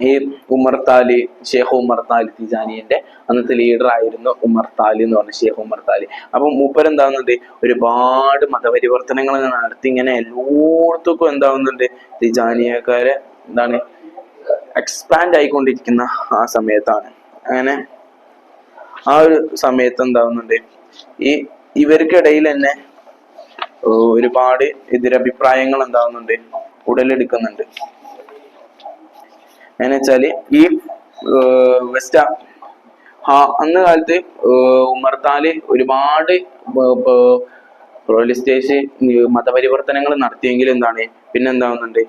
ഈ ഉമർത്താലി, ഷേഖ് ഉമർത്താലി തിജാനിന്റെ അന്നത്തെ ലീഡർ ആയിരുന്നു ഉമർത്താലി എന്ന് പറഞ്ഞ ഷേഖ് ഉമർത്താലി. അപ്പൊ മൂപ്പർ എന്താവുന്നുണ്ട്, ഒരുപാട് മതപരിവർത്തനങ്ങൾ നടത്തി ഇങ്ങനെ എല്ലായിടത്തും എന്താവുന്നുണ്ട്, തിജാനിയക്കാരെ എന്താണ് എക്സ്പാൻഡ് ആയിക്കൊണ്ടിരിക്കുന്ന ആ സമയത്താണ്. അങ്ങനെ ആ ഒരു സമയത്ത് എന്താവുന്നുണ്ട്, ഈ ഇവർക്കിടയിൽ തന്നെ ഒരുപാട് എതിരഭിപ്രായങ്ങൾ എന്താവുന്നുണ്ട്, ഉടലെടുക്കുന്നുണ്ട്. എന്ന് വെച്ചാല് ഈ വെസ്റ്റ അന്ന് കാലത്ത് ഉമർത്താല് ഒരുപാട് പ്രോലിസ്റ്റേഷൻ മതപരിവർത്തനങ്ങൾ നടത്തിയെങ്കിൽ എന്താണ് പിന്നെന്താവുന്നുണ്ട്,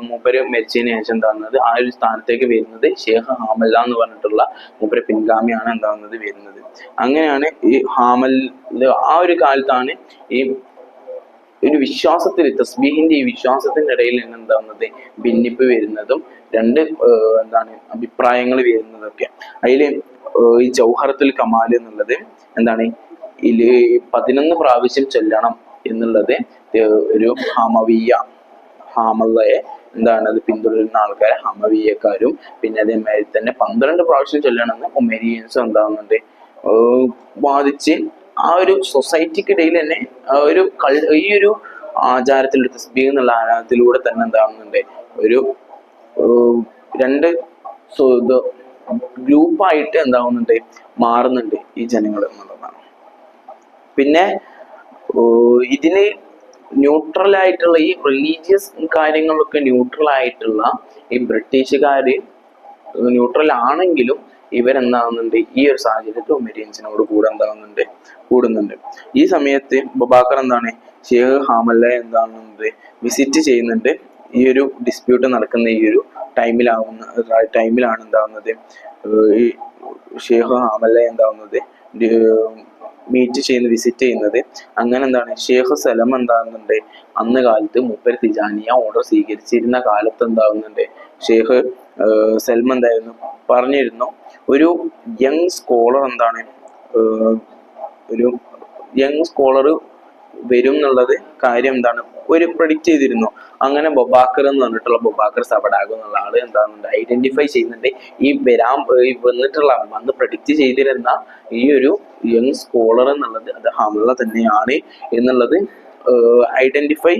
മൂപ്പര് മരിച്ചതിന് ശേഷം എന്താവുന്നത്, ആ ഒരു സ്ഥാനത്തേക്ക് വരുന്നത് ഷേഖ് ഹാമല്ല എന്ന് പറഞ്ഞിട്ടുള്ള മൂപ്പര് പിൻഗാമിയാണ് എന്താവുന്നത് വരുന്നത്. അങ്ങനെയാണ് ഈ ഹാമൽ ആ ഒരു കാലത്താണ് ഈ ഒരു വിശ്വാസത്തിൽ തസ്ബീഹിന്റെ ഈ വിശ്വാസത്തിന്റെ ഇടയിൽ നിന്ന് എന്താവുന്നത് ഭിന്നിപ്പ് വരുന്നതും രണ്ട് എന്താണ് അഭിപ്രായങ്ങൾ വരുന്നതൊക്കെ. അതില് ഈ ജൗഹറത്തുൽ കമാൽ എന്നുള്ളത് എന്താണ്, 11 പ്രാവശ്യം ചൊല്ലണം എന്നുള്ളത് ഒരു ഹാമല്ലയെ എന്താണ് അത് പിന്തുടരുന്ന ആൾക്കാരെ ഹമവിയക്കാരും, പിന്നെ അതേമാതിരി തന്നെ 12 പ്രാവശ്യം ചൊല്ലണമെന്ന് ഉമരിയൻസും എന്താവുന്നുണ്ട് വാദിച്ച് ആ ഒരു സൊസൈറ്റിക്കിടയിൽ തന്നെ ഈ ഒരു ആചാരത്തിലൂടെ തസ്ബീഹ് എന്നുള്ള ആചാരത്തിലൂടെ തന്നെ എന്താവുന്നുണ്ട് ഒരു രണ്ട് ഗ്രൂപ്പായിട്ട് എന്താവുന്നുണ്ട് മാറുന്നുണ്ട് ഈ ജനങ്ങൾ എന്നുള്ളതാണ്. പിന്നെ ഇതിന് ന്യൂട്രൽ ആയിട്ടുള്ള ഈ റിലീജിയസ് കാര്യങ്ങളൊക്കെ ന്യൂട്രൽ ആയിട്ടുള്ള ഈ ബ്രിട്ടീഷുകാര് ന്യൂട്രൽ ആണെങ്കിലും ഇവരെന്താവുന്നുണ്ട് ഈ ഒരു സാഹചര്യത്തിൽ ഉമരിയൻസിനോട് കൂടെ എന്താവുന്നുണ്ട് കൂടുന്നുണ്ട്. ഈ സമയത്ത് ബുബാക്കർ എന്താണ് ഷേഖ് ഹാമല്ല എന്താവുന്നത് വിസിറ്റ് ചെയ്യുന്നുണ്ട്. ഈ ഒരു ഡിസ്പ്യൂട്ട് നടക്കുന്ന ഈ ഒരു ടൈമിലാണ് എന്താവുന്നത് ഈ ഷേഖ് ഹാമല്ല എന്താവുന്നത് വിസിറ്റ് ചെയ്യുന്നത്. അങ്ങനെ എന്താണ് ഷേഖ് സലം എന്താകുന്നുണ്ട്, അന്ന് കാലത്ത് മൂപ്പർ തിജാനിയ ഓർഡർ സ്വീകരിച്ചിരുന്ന കാലത്ത് എന്താകുന്നുണ്ട് ഷേഖ് സൽമ എന്തായിരുന്നു പറഞ്ഞിരുന്നു, ഒരു യങ് സ്കോളർ എന്താണ് ഒരു യങ് സ്കോളർ വരും എന്നുള്ളത് കാര്യം എന്താണ് ഒരു പ്രഡിക്റ്റ് ചെയ്തിരുന്നു. അങ്ങനെ ബൊബാക്കർ എന്ന് പറഞ്ഞിട്ടുള്ള ബൊബാക്കർ സബഡാഗോ എന്നുള്ള ആള് എന്താകുന്നുണ്ട് ഐഡന്റിഫൈ ചെയ്യുന്നുണ്ട് ഈ വന്ന് പ്രഡിക്റ്റ് ചെയ്തിരുന്ന ഈ ഒരു യങ് സ്കോളർ എന്നുള്ളത് അത് ഹമല തന്നെയാണ് എന്നുള്ളത് ഐഡന്റിഫൈ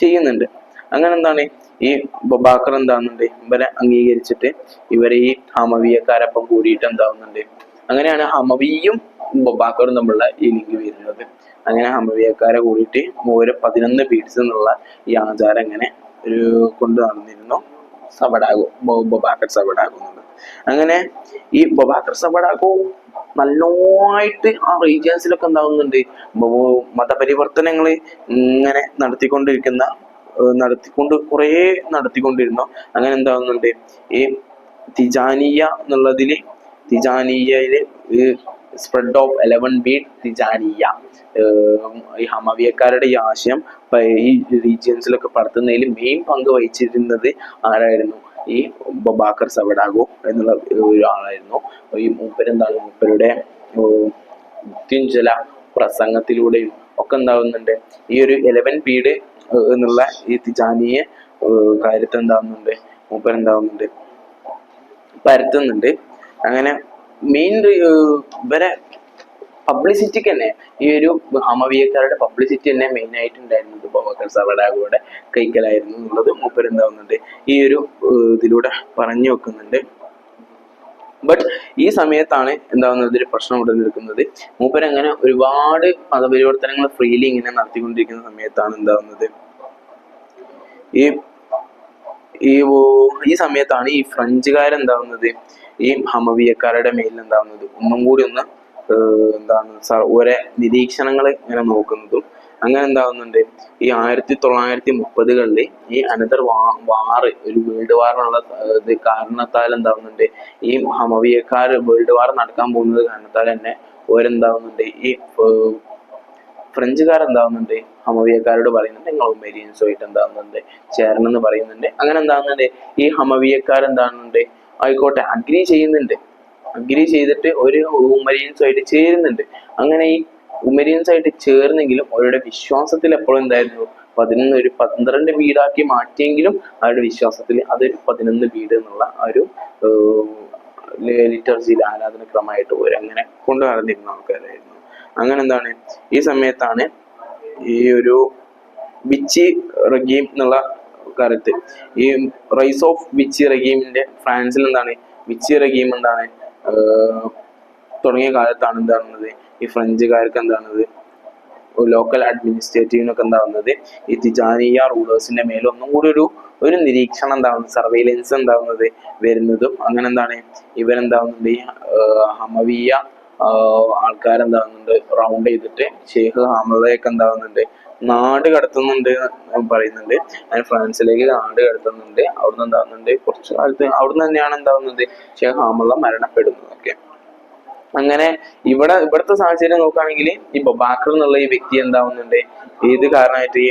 ചെയ്യുന്നുണ്ട്. അങ്ങനെ എന്താണ് ഈ ബൊബാക്കർ എന്താകുന്നുണ്ട് ഇവരെ അംഗീകരിച്ചിട്ട് ഇവരെ ഈ ഹമവിയക്കാരൊപ്പം കൂടിയിട്ട് എന്താവുന്നുണ്ട്, അങ്ങനെയാണ് ഹമവിയും ബൊബാക്കറും തമ്മിലുള്ള ഈ ലിങ്ക് വരുന്നത്. അങ്ങനെ ഹമവിയക്കാരെ കൂടിയിട്ട് 11 ബീഡ്സ് എന്നുള്ള ഈ ആചാരം ഇങ്ങനെ ഒരു കൊണ്ട് നടന്നിരുന്നു ബൊബാക്കർ സബഡാഗോ എന്നുള്ളത്. അങ്ങനെ ഈ ബൊബാക്കർ സബഡാഗോ നല്ലോണമായിട്ട് ആ റീജിയൻസിലൊക്കെ എന്താവുന്നുണ്ട് മതപരിവർത്തനങ്ങൾ ഇങ്ങനെ നടത്തിക്കൊണ്ടിരുന്നു. അങ്ങനെ എന്താവുന്നുണ്ട് ഈ തിജാനിയയില് സ്പ്രെഡ് ഓഫ് 11 ബീഡ് തിജാനിയ ഈ ഹമവിയക്കാരുടെ ഈ ആശയം ഈ റീജിയൻസിലൊക്കെ പടർത്തുന്നതിൽ മെയിൻ പങ്ക് വഹിച്ചിരുന്നത് ആരായിരുന്നു, ഈ ബൊബാക്കർ സബഡാഗോ എന്നുള്ള ഒരാളായിരുന്നു. ഈ മൂപ്പരുടെ മൃത്യുഞ്ജല പ്രസംഗത്തിലൂടെയും ഒക്കെ എന്താവുന്നുണ്ട് ഈ ഒരു 11 ബീഡ് എന്നുള്ള ഈ തിജാനിയ കാര്യത്തെ എന്താവുന്നുണ്ട് മൂപ്പരെന്താവുന്നുണ്ട് പരത്തുന്നുണ്ട്. അങ്ങനെ മെയിൻ ഇവരെ പബ്ലിസിറ്റിക്ക് തന്നെ ഈ ഒരു ഹമവിയക്കാരുടെ പബ്ലിസിറ്റി തന്നെ മെയിൻ ആയിട്ടുണ്ടായിരുന്നത് ബൊബാക്കർ സബഡാഗോയുടെ കൈക്കലായിരുന്നു എന്നുള്ളത് മൂപ്പരെന്താവുന്നുണ്ട് ഈ ഒരു ഇതിലൂടെ പറഞ്ഞു വെക്കുന്നുണ്ട്. ബട്ട് ഈ സമയത്താണ് എന്താവുന്നത് ഒരു പ്രശ്നം ഉടലെടുക്കുന്നത്. മൂപ്പരങ്ങനെ ഒരുപാട് മതപരിവർത്തനങ്ങൾ ഫ്രീലി ഇങ്ങനെ നടത്തിക്കൊണ്ടിരിക്കുന്ന സമയത്താണ് എന്താവുന്നത് ഈ സമയത്താണ് ഈ ഫ്രഞ്ചുകാരെന്താവുന്നത് ഈ ഹമവിയക്കാരുടെ മേലിൽ എന്താവുന്നത് ഒന്നും കൂടി ഓരോ നിരീക്ഷണങ്ങൾ ഇങ്ങനെ നോക്കുന്നതും. അങ്ങനെ എന്താവുന്നുണ്ട് ഈ 1930-കളിൽ ഈ അനദർ വാറ് ഒരു വേൾഡ് വാറിനുള്ള കാരണത്താൽ എന്താവുന്നുണ്ട് ഈ ഹമവിയക്കാർ വേൾഡ് വാർ നടക്കാൻ പോകുന്നത് കാരണത്താൽ തന്നെ ഓരെന്താവുന്നുണ്ട് ഈ ഫ്രഞ്ചുകാരെന്താവുന്നുണ്ട് ഹമവിയക്കാരോട് പറയുന്നുണ്ട് നിങ്ങൾ ഉമേരിയൻസുമായിട്ട് എന്താവുന്നുണ്ട് ചേരണം എന്ന് പറയുന്നുണ്ട്. അങ്ങനെ എന്താവുന്നുണ്ട് ഈ ഹമവിയക്കാരെന്താവുന്നുണ്ട് ആയിക്കോട്ടെ അഗ്രി ചെയ്തിട്ട് ഒരു ഉമരിയൻസുമായിട്ട് ചേരുന്നുണ്ട്. അങ്ങനെ ഈ ഉമരിയൻസായിട്ട് ചേർന്നെങ്കിലും അവരുടെ വിശ്വാസത്തിൽ എപ്പോഴും എന്തായിരുന്നു 11 ഒരു 12 വീടാക്കി മാറ്റിയെങ്കിലും അവരുടെ വിശ്വാസത്തിൽ അതൊരു 11 വീട് എന്നുള്ള ആ ഒരു ലിറ്റർജിയിൽ ആരാധനക്രമമായിട്ട് അങ്ങനെ കൊണ്ടു നടന്നിരുന്ന ആൾക്കാരായിരുന്നു. അങ്ങനെ എന്താണ് ഈ സമയത്താണ് ഈ ഒരു വിച്ചി റഗീം എന്നുള്ള കാലത്ത് ഈ റൈസ് ഓഫ് വിച്ചി റഗീമിന്റെ ഫ്രാൻസിൽ എന്താണ് വിച്ചി റഗീം എന്താണ് തുടങ്ങിയ കാലത്താണ് എന്താകുന്നത് ഈ ഫ്രഞ്ചുകാർക്ക് എന്താകുന്നത് ലോക്കൽ അഡ്മിനിസ്ട്രേറ്റീവിനൊക്കെ എന്താവുന്നത് ഈ തിജാനിയ റൂളേഴ്സിന്റെ മേലെ ഒന്നും കൂടി ഒരു നിരീക്ഷണം എന്താവുന്നത് സർവൈലൻസ് എന്താവുന്നത് വരുന്നതും അങ്ങനെ എന്താണ് ഇവരെന്താവുന്നുണ്ട് ഈ ഹമവിയ ആൾക്കാരെന്താവുന്നുണ്ട് റൗണ്ട് ചെയ്തിട്ട് ഷെയ്ഖ് ഹമദയൊക്കെ എന്താവുന്നുണ്ട് നാട് കടത്തുന്നുണ്ട് പറയുന്നുണ്ട്. അങ്ങനെ ഫ്രാൻസിലേക്ക് നാട് കടത്തുന്നുണ്ട്. അവിടുന്ന് എന്താവുന്നുണ്ട് കുറച്ചു കാലത്ത് അവിടുന്ന് തന്നെയാണ് എന്താവുന്നത് ഷെയ്ഖ് ഹമദ മരണപ്പെടുന്നതൊക്കെ. അങ്ങനെ ഇവിടുത്തെ സാഹചര്യം നോക്കുകയാണെങ്കിൽ ഈ ബബാക്കർ എന്നുള്ള ഈ വ്യക്തി എന്താവുന്നുണ്ട് ഏത് കാരണമായിട്ട് ഈ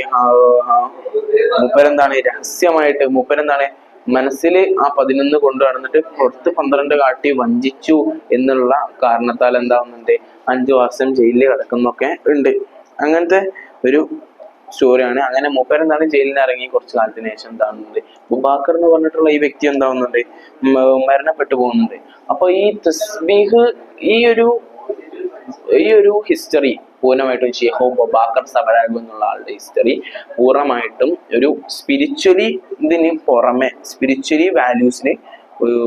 മൂപ്പരെന്താണ് രഹസ്യമായിട്ട് മൂപ്പരെന്താണ് മനസ്സിൽ ആ 11 കൊണ്ടു നടന്നിട്ട് പുറത്ത് 12 കാട്ടി വഞ്ചിച്ചു എന്നുള്ള കാരണത്താൽ എന്താവുന്നുണ്ട് 5 വർഷം ജയിലിൽ കിടക്കുന്നൊക്കെ ഉണ്ട്. അങ്ങനത്തെ ഒരു സ്റ്റോറിയാണ്. അങ്ങനെ മൂപ്പരെന്താണ് ജയിലിൽ നിന്ന് ഇറങ്ങി കുറച്ചു കാലത്തിന് ശേഷം എന്താവുന്നുണ്ട് ബുബാക്കർ എന്ന് പറഞ്ഞിട്ടുള്ള ഈ വ്യക്തി എന്താവുന്നുണ്ട് മരണപ്പെട്ടു പോകുന്നുണ്ട്. അപ്പൊ ഈ തസ്ബീഹ് ഈ ഒരു ഹിസ്റ്ററി പൂർണ്ണമായിട്ടും ഷെയ്ഖ് ബുബാക്കർ സബരാഗ് എന്നുള്ള ആളുടെ ഹിസ്റ്ററി പൂർണ്ണമായിട്ടും ഒരു ഇതിന് പുറമെ സ്പിരിച്വലി വാല്യൂസിന്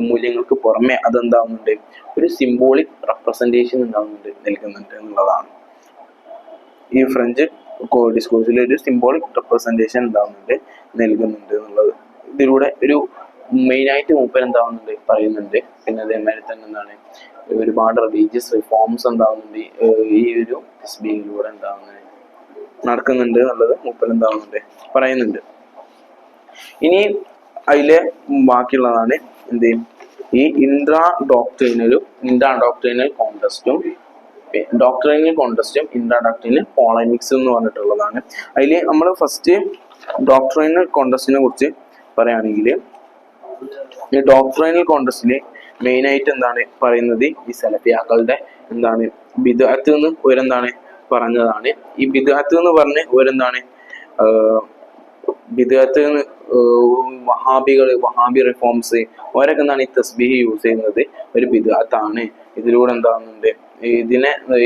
മൂല്യങ്ങൾക്ക് പുറമെ അതെന്താവുന്നുണ്ട് ഒരു സിംബോളിക് റെപ്രസെന്റേഷൻ നൽകുന്നുണ്ട് എന്നുള്ളതാണ്. ഈ ഫ്രഞ്ച് ഡിസ്കോഴ്സിൽ ഒരു സിംബോളിക് റെപ്രസെന്റേഷൻ നൽകുന്നുണ്ട് എന്നുള്ളത് ഇതിലൂടെ ഒരു മെയിനായിട്ട് മൂപ്പർ എന്താവുന്നുണ്ട് പറയുന്നുണ്ട്. പിന്നെ അതേമാതിരി തന്നെ എന്താണ് ഒരുപാട് റിലീജിയസ് റിഫോംസ് ഈ ഒരു തസ്ബീഹിലൂടെ നടക്കുന്നുണ്ട് എന്നുള്ളത് മൂപ്പർ പറയുന്നുണ്ട്. ഇനി അതിലെ ബാക്കിയുള്ളതാണ് ഈ ഇൻട്രാ ഡോക്ട്രിനൽ കോൺടെസ്റ്റും ഇൻട്രാ ഡോക്ട്രിനൽ പോളമിക്സ് എന്ന് പറഞ്ഞിട്ടുള്ളതാണ്. അതിൽ നമ്മൾ ഫസ്റ്റ് ഡോക്ട്രിനൽ കോൺടെസ്റ്റിനെ കുറിച്ച് പറയുകയാണെങ്കിൽ ഈ ഡോക്ട്രിനൽ കോൺടെസ്റ്റില് മെയിൻ ആയിട്ട് പറയുന്നത് ഈ സലഫിയാക്കളുടെ ബിദ്അത്ത് എന്ന് പറഞ്ഞതാണ്. ഈ ബിദ്അത്ത് എന്ന് പറഞ്ഞ് ബിദ്അത്ത് വഹാബി റിഫോംസ് അവരൊക്കെ ഈ തസ്ബീഹ് യൂസ് ചെയ്യുന്നത് ഒരു ബിദ്അത്താണ്. ഇതിലൂടെ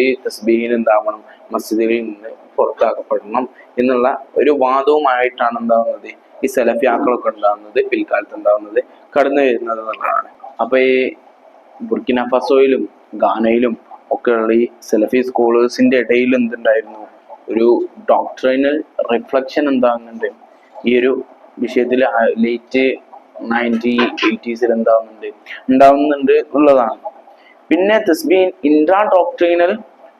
ഈ തസ്ബീഹിന് എന്താവണം മസ്ജിദിൽ നിന്ന് പുറത്താക്കപ്പെടണം എന്നുള്ള ഒരു വാദവുമായിട്ടാണ് ഈ സലഫിയാക്കളൊക്കെ പിൽക്കാലത്ത് കടന്നു വരുന്നത് എന്നുള്ളതാണ്. അപ്പൊ ഈ ബുർക്കിന ഫസോയിലും ഗാനയിലും ഒക്കെയുള്ള ഈ സലഫി സ്കോളേഴ്സിന്റെ ഇടയിൽ എന്തുണ്ടായിരുന്നു ഒരു ഡോക്ട്രിനൽ റിഫ്ലക്ഷൻ ഈ ഒരു വിഷയത്തിൽ ലേറ്റ് 1980s ഉണ്ടാവുന്നുണ്ട് എന്നുള്ളതാണ്. പിന്നെ തസ്ബീഹ് ഇൻട്രാ ഡോക്ട്രിനൽ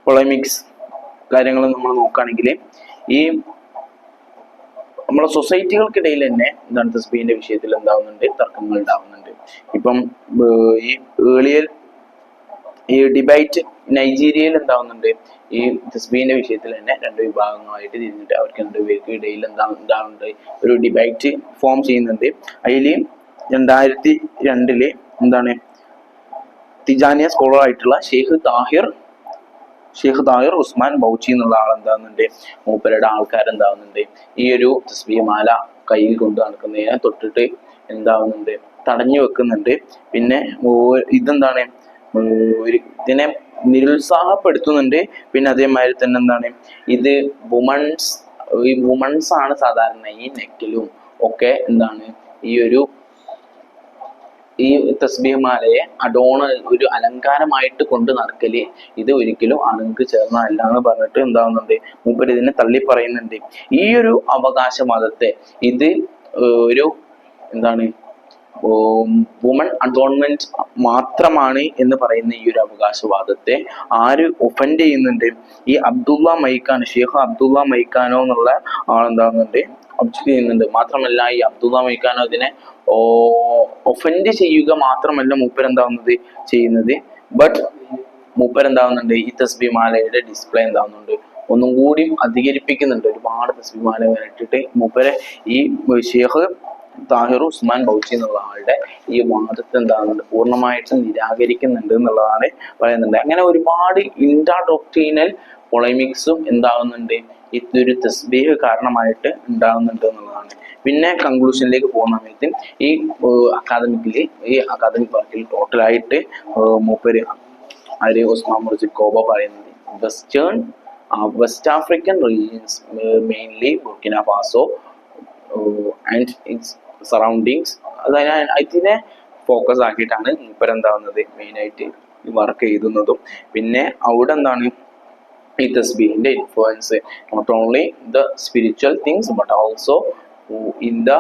പൊളമിക്സ് കാര്യങ്ങൾ നമ്മൾ നോക്കുകയാണെങ്കിൽ ഈ നമ്മളെ സൊസൈറ്റികൾക്കിടയിൽ തന്നെ തസ്ബീഹിന്റെ വിഷയത്തിൽ തർക്കങ്ങൾ ഉണ്ടാവുന്നുണ്ട്. ഇപ്പം ഈ ഈ ഡിബേറ്റ് നൈജീരിയയിൽ ഈ തസ്ബീഹിന്റെ വിഷയത്തിൽ തന്നെ 2 വിഭാഗങ്ങളായിട്ട് തിരിഞ്ഞിട്ട് അവർക്ക് 2 പേർക്ക് ഇടയിൽ ഉണ്ടാവുന്നുണ്ട് ഒരു ഡിബേറ്റ് ഫോം ചെയ്യുന്നുണ്ട്. അതിൽ 2002 തിജാനിയ സ്കോളർ ആയിട്ടുള്ള ഷെയ്ഖ് താഹിർ ഉസ്മാൻ ബൗച്ചി എന്നുള്ള ആളെന്താവുന്നുണ്ട് മൂപ്പരുടെ ആൾക്കാരെന്താവുന്നുണ്ട് ഈ ഒരു തസ്ബീഹ് മാല കയ്യിൽ കൊണ്ട് നടക്കുന്നതിനെ തൊട്ടിട്ട് തടഞ്ഞു വെക്കുന്നുണ്ട്. പിന്നെ ഇതിനെ നിരുത്സാഹപ്പെടുത്തുന്നുണ്ട്. പിന്നെ അതേമാതിരി തന്നെ ഇത് വുമൺസ് ആണ് സാധാരണ ഈ നെക്കിലും ഒക്കെ ഈ തസ്ബീഹ് മാലയെ ഒരു അലങ്കാരമായിട്ട് കൊണ്ട് നടക്കല് ഇത് ഒരിക്കലും ആണുങ്ങൾക്ക് ചേർന്നതല്ല എന്ന് പറഞ്ഞിട്ട് മൂപ്പര് ഇതിനെ തള്ളി പറയുന്നുണ്ട്. ഈ ഒരു അവകാശവാദത്തെ ഇത് ഒരു വുമൺ അഡോൺമെന്റ് മാത്രമാണ് എന്ന് പറയുന്ന ഈ ഒരു അവകാശവാദത്തെ ആര് ഒഫൻഡ് ചെയ്യുന്നുണ്ട് ഈ ഷെയ്ഖ് അബ്ദുള്ള മൈക്കാനോ എന്നുള്ള ഒബ്ജക്ട് ചെയ്യുന്നുണ്ട്. മാത്രമല്ല ഈ അബ്ദുള്ള മൈക്കാനോ ഇതിനെ ഒഫൻഡ് ചെയ്യുക മാത്രമല്ല ചെയ്യുന്നത് ബട്ട് ഈ തസ്ബീഹ് മാലയുടെ ഡിസ്പ്ലേ ഒന്നും കൂടി അധികരിപ്പിക്കുന്നുണ്ട്. ഒരുപാട് തസ്ബീഹ് മാല ഇട്ടിട്ട് മൂപ്പരെ ഈ ഷെയ്ഖ് താഹിർ ഉസ്മാൻ ബൗച്ചി എന്നുള്ള ആളുടെ ഈ വാദത്തെ പൂർണ്ണമായിട്ടും നിരാകരിക്കുന്നുണ്ട് എന്നുള്ളതാണ് പറയുന്നുണ്ട്. അങ്ങനെ ഒരുപാട് ഇൻട്രാ ഡോക്ട്രിനൽ പൊളമിക്സും എന്താകുന്നുണ്ട്, ഇതൊരു തസ്ബീഹ് കാരണമായിട്ട് ഉണ്ടാകുന്നുണ്ട് എന്നുള്ളതാണ്. പിന്നെ കൺക്ലൂഷനിലേക്ക് പോകുന്ന സമയത്ത് ഈ അക്കാദമിക് വർക്കിൽ ടോട്ടലായിട്ട് മൂപ്പര് ഉസ്മാൻ മുർസി കോബ പറയുന്നത് west African regions, mainly Burkina Faso and it's surroundings, അതായത് ഇതിനെ ഫോക്കസ് ആക്കിയിട്ടാണ് മൂപ്പരെന്താവുന്നത് മെയിനായിട്ട് വർക്ക് എഴുതുന്നതും. പിന്നെ അവിടെ എന്താണ് ഈ തസ്ബീഹിന്റെ influence not only the spiritual things but also in the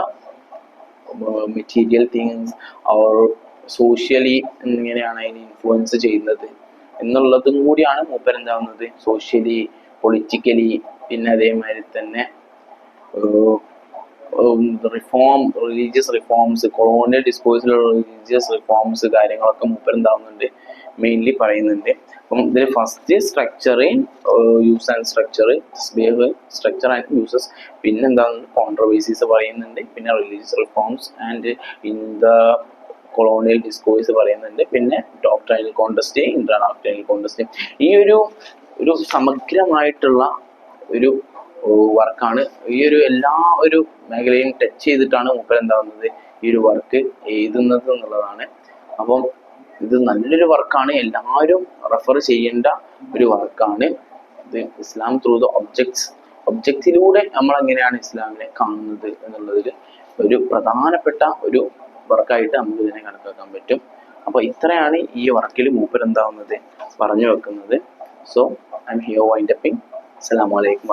material things or socially എങ്ങനെയാണ് അതിനെ ഇൻഫ്ലുവൻസ് ചെയ്യുന്നത് എന്നുള്ളതും കൂടിയാണ് മൂപ്പർ എന്താവുന്നത് സോഷ്യലി, പൊളിറ്റിക്കലി, പിന്നെ അതേമാതിരി തന്നെ റിലീജിയസ് റിഫോംസ്, കൊളോണിയൽ ഡിസ്കോഴ്സിലുള്ള റിലീജിയസ് റിഫോംസ് കാര്യങ്ങളൊക്കെ മൂപ്പർ എന്താവുന്നുണ്ട് മെയിൻലി പറയുന്നുണ്ട്. അപ്പം ഇതിൽ first structure, use and structure, structure and uses, പിന്നെ എന്താണ് കോൺട്രവേഴ്സീസ് പറയുന്നുണ്ട്, പിന്നെ religious reforms and in the colonial discourse പറയുന്നുണ്ട്, പിന്നെ ഡോക്ട്രൈനൽ കോണ്ടസ്റ്റ്, ഇന്റർനാഷണൽ കോണ്ടസ്റ്റ്. ഈ ഒരു സമഗ്രമായിട്ടുള്ള ഒരു വർക്കാണ്, ഈ എല്ലാ ഒരു മേഖലയും ടച്ച് ചെയ്തിട്ടാണ് മൂപ്പർ എന്താവുന്നത് ഈ ഒരു വർക്ക് എഴുതുന്നത് എന്നുള്ളതാണ്. അപ്പം ഇത് നല്ലൊരു വർക്കാണ്, എല്ലാവരും റെഫർ ചെയ്യേണ്ട ഒരു വർക്കാണ് ഇത്. ഇസ്ലാം ത്രൂ ദ ഒബ്ജക്റ്റിലൂടെ നമ്മൾ എങ്ങനെയാണ് ഇസ്ലാമിനെ കാണുന്നത് എന്നുള്ളതിൽ ഒരു പ്രധാനപ്പെട്ട ഒരു വർക്കായിട്ട് നമുക്ക് ഇതിനെ കണക്കാക്കാൻ പറ്റും. അപ്പൊ ഇത്രയാണ് ഈ വർക്കിൽ മൂപ്പർ എന്താവുന്നത് പറഞ്ഞു വെക്കുന്നത്. So I am here winding up. അസ്സലാമു അലൈക്കും.